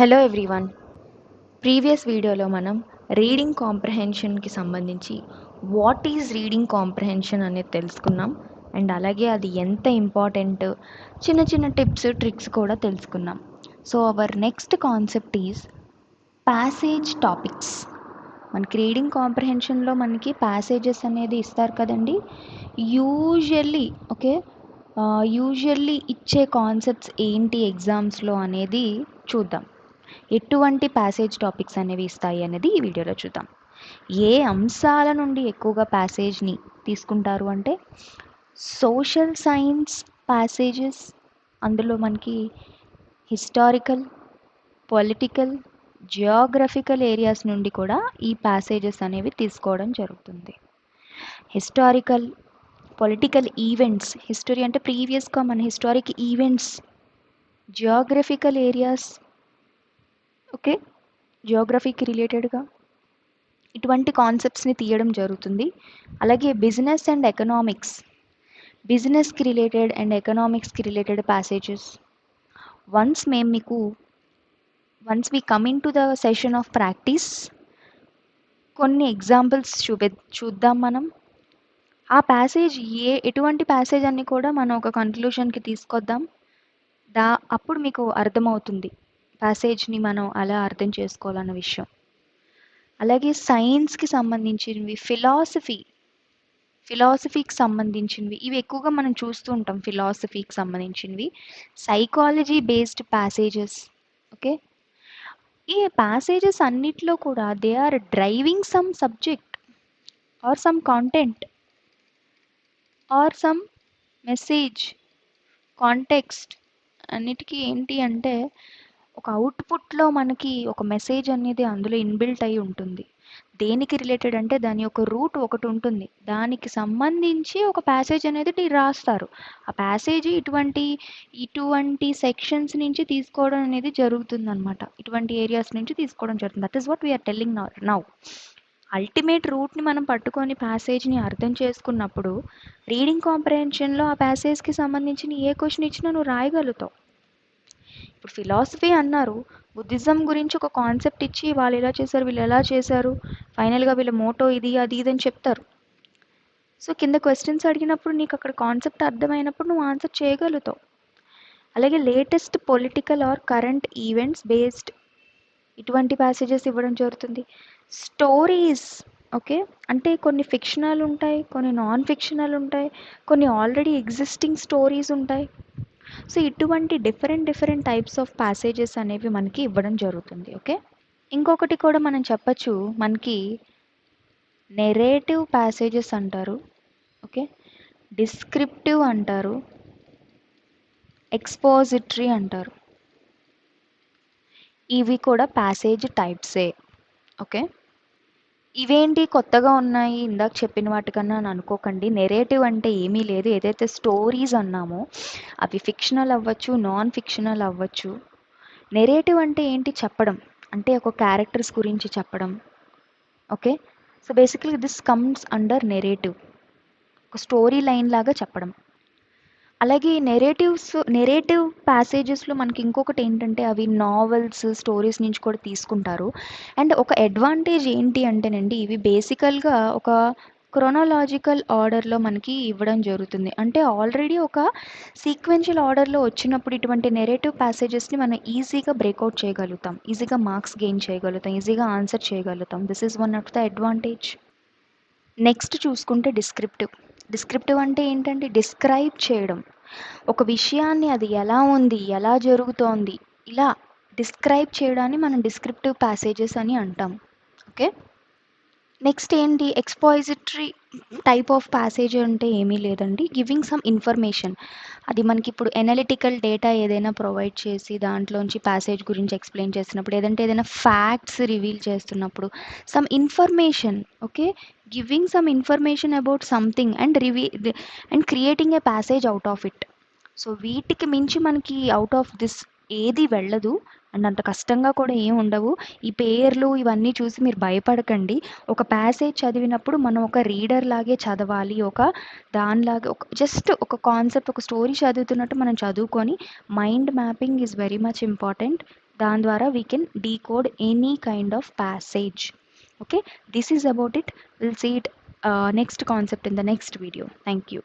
Hello everyone. Previous వీడియోలో మనం reading కాంప్రహెన్షన్కి సంబంధించి వాట్ ఈజ్ రీడింగ్ కాంప్రహెన్షన్ అనేది తెలుసుకున్నాం. అండ్ అలాగే అది ఎంత ఇంపార్టెంట్, చిన్న చిన్న టిప్స్ ట్రిక్స్ కూడా తెలుసుకున్నాం. So our next concept is passage topics. మనకి రీడింగ్ కాంప్రహెన్షన్లో మనకి ప్యాసేజెస్ అనేది ఇస్తారు కదండి. యూజువల్లీ యూజువల్లీ ఇచ్చే కాన్సెప్ట్స్ ఏంటి ఎగ్జామ్స్లో అనేది చూద్దాం. ఎటువంటి ప్యాసేజ్ టాపిక్స్ అనేవి ఇస్తాయి అనేది ఈ వీడియోలో చూద్దాం. ఏ అంశాల నుండి ఎక్కువగా ప్యాసేజ్ని తీసుకుంటారు అంటే సోషల్ సైన్స్ ప్యాసేజెస్, అందులో మనకి హిస్టారికల్, పొలిటికల్, జియోగ్రఫికల్ ఏరియాస్ నుండి కూడా ఈ ప్యాసేజెస్ అనేవి తీసుకోవడం జరుగుతుంది. హిస్టారికల్, పొలిటికల్ ఈవెంట్స్, హిస్టరీ అంటే ప్రీవియస్గా మన హిస్టారిక్ ఈవెంట్స్, జియోగ్రఫికల్ ఏరియాస్, జియోగ్రఫీకి రిలేటెడ్గా ఇటువంటి కాన్సెప్ట్స్ని తీయడం జరుగుతుంది. అలాగే బిజినెస్ అండ్ ఎకనామిక్స్, బిజినెస్కి రిలేటెడ్ అండ్ ఎకనామిక్స్కి related passages. Once we come into the session of practice, కొన్ని ఎగ్జాంపుల్స్ చూద్దాం మనం. ఆ ప్యాసేజ్ ఎటువంటి ప్యాసేజ్ అన్ని కూడా మనం ఒక కన్క్లూషన్కి తీసుకొద్దాం. అప్పుడు మీకు అర్థమవుతుంది ప్యాసేజ్ని మనం అలా అర్థం చేసుకోవాలన్న విషయం. అలాగే సైన్స్కి సంబంధించినవి, ఫిలాసఫీకి సంబంధించినవి, ఇవి ఎక్కువగా మనం చూస్తూ ఉంటాం. ఫిలాసఫీకి సంబంధించినవి, సైకాలజీ బేస్డ్ ప్యాసేజెస్. ఈ ప్యాసేజెస్ అన్నిట్లో కూడా they are driving some subject or some content or some message, context. అన్నిటికీ ఏంటి అంటే ఒక అవుట్పుట్లో మనకి ఒక మెసేజ్ అనేది అందులో ఇన్బిల్ట్ అయి ఉంటుంది. దేనికి రిలేటెడ్ అంటే దాని యొక్క రూట్ ఒకటి ఉంటుంది, దానికి సంబంధించి ఒక ప్యాసేజ్ అనేది రాస్తారు. ఆ ప్యాసేజ్ ఇటువంటి సెక్షన్స్ నుంచి తీసుకోవడం అనేది జరుగుతుంది అనమాట. ఇటువంటి ఏరియాస్ నుంచి తీసుకోవడం జరుగుతుంది. That is what we are telling now. Ultimate రూట్ని మనం పట్టుకొని ప్యాసేజ్ని అర్థం చేసుకున్నప్పుడు రీడింగ్ కాంప్రహెన్షన్లో ఆ ప్యాసేజ్కి సంబంధించిన ఏ క్వశ్చన్ ఇచ్చినా నువ్వు రాయగలుగుతావు. ఇప్పుడు ఫిలాసఫీ అన్నారు, బుద్ధిజం గురించి ఒక కాన్సెప్ట్ ఇచ్చి వాళ్ళు ఎలా చేశారు, వీళ్ళు ఎలా చేశారు, ఫైనల్గా వీళ్ళ మోటో ఇది అది ఇది అని చెప్తారు. సో కింద క్వశ్చన్స్ అడిగినప్పుడు నీకు అక్కడ కాన్సెప్ట్ అర్థమైనప్పుడు నువ్వు ఆన్సర్ చేయగలుగుతావు. అలాగే latest political or current events based ఇటువంటి ప్యాసేజెస్ ఇవ్వడం జరుగుతుంది. స్టోరీస్, అంటే కొన్ని ఫిక్షనల్ ఉంటాయి, కొన్ని నాన్ ఫిక్షనల్ ఉంటాయి, కొన్ని ఆల్రెడీ ఎగ్జిస్టింగ్ స్టోరీస్ ఉంటాయి. సో ఇటువంటి డిఫరెంట్ టైప్స్ ఆఫ్ ప్యాసేజెస్ అనేవి మనకి ఇవ్వడం జరుగుతుంది. ఇంకొకటి కూడా మనం చెప్పచ్చు, మనకి నెరేటివ్ ప్యాసేజెస్ అంటారు, డిస్క్రిప్టివ్ అంటారు, ఎక్స్పోజిటరీ అంటారు. ఇవి కూడా ప్యాసేజ్ టైప్సే. ఇవేంటి కొత్తగా ఉన్నాయి ఇందాక చెప్పిన వాటికన్నా అని అనుకోకండి. నెరేటివ్ అంటే ఏమీ లేదు, ఏదైతే స్టోరీస్ అన్నామో అవి ఫిక్షనల్ అవ్వచ్చు, నాన్ ఫిక్షనల్ అవ్వచ్చు. నెరేటివ్ అంటే ఏంటి, చెప్పడం, అంటే ఒక క్యారెక్టర్స్ గురించి చెప్పడం. So basically this comes under narrative, ఒక స్టోరీ లైన్ లాగా చెప్పడం. అలాగే నెరేటివ్ ప్యాసేజెస్లో మనకి ఇంకొకటి ఏంటంటే అవి నావెల్స్, స్టోరీస్ నుంచి కూడా తీసుకుంటారు. అండ్ ఒక అడ్వాంటేజ్ ఏంటి అంటేనండి, ఇవి బేసికల్గా ఒక క్రోనాలాజికల్ ఆర్డర్లో మనకి ఇవ్వడం జరుగుతుంది. అంటే ఆల్రెడీ ఒక సీక్వెన్షియల్ ఆర్డర్లో వచ్చినప్పుడు ఇటువంటి నెరేటివ్ ప్యాసేజెస్ని మనం ఈజీగా బ్రేక్అవుట్ చేయగలుగుతాం, ఈజీగా మార్క్స్ గెయిన్ చేయగలుగుతాం, ఈజీగా ఆన్సర్ చేయగలుగుతాం. This is one of the advantage. Next చూసుకుంటే డిస్క్రిప్టివ్ అంటే ఏంటంటే డిస్క్రైబ్ చేయడం, ఒక విషయాన్ని అది ఎలా ఉంది, ఎలా జరుగుతోంది, ఇలా డిస్క్రైబ్ చేయడాన్ని మనం డిస్క్రిప్టివ్ ప్యాసేజెస్ అని అంటాం. నెక్స్ట్ ఏంటి, ఎక్స్పోజిటరీ టైప్ ఆఫ్ ప్యాసేజ్ అంటే ఏమీ లేదండి, గివింగ్ సమ్ ఇన్ఫర్మేషన్. అది మనకి ఇప్పుడు ఎనలిటికల్ డేటా ఏదైనా ప్రొవైడ్ చేసి దాంట్లోంచి ప్యాసేజ్ గురించి ఎక్స్ప్లెయిన్ చేస్తున్నప్పుడు, ఏదైనా ఫ్యాక్ట్స్ రివీల్ చేస్తున్నప్పుడు, some information, giving some information about something and creating a passage out of it. So వీటికి మించి మనకి అవుట్ ఆఫ్ దిస్ ఏది వెళ్ళదు అండ్ అంత కష్టంగా కూడా ఏం ఉండవు. ఈ పేర్లు ఇవన్నీ చూసి మీరు భయపడకండి. ఒక ప్యాసేజ్ చదివినప్పుడు మనం ఒక రీడర్ లాగే చదవాలి, దానిలాగా జస్ట్ ఒక కాన్సెప్ట్, ఒక స్టోరీ చదువుతున్నట్టు మనం చదువుకొని mind mapping is very much important. దాని ద్వారా we can decode any kind of passage. Okay, this is about it. We'll see it next concept in the next video. Thank you.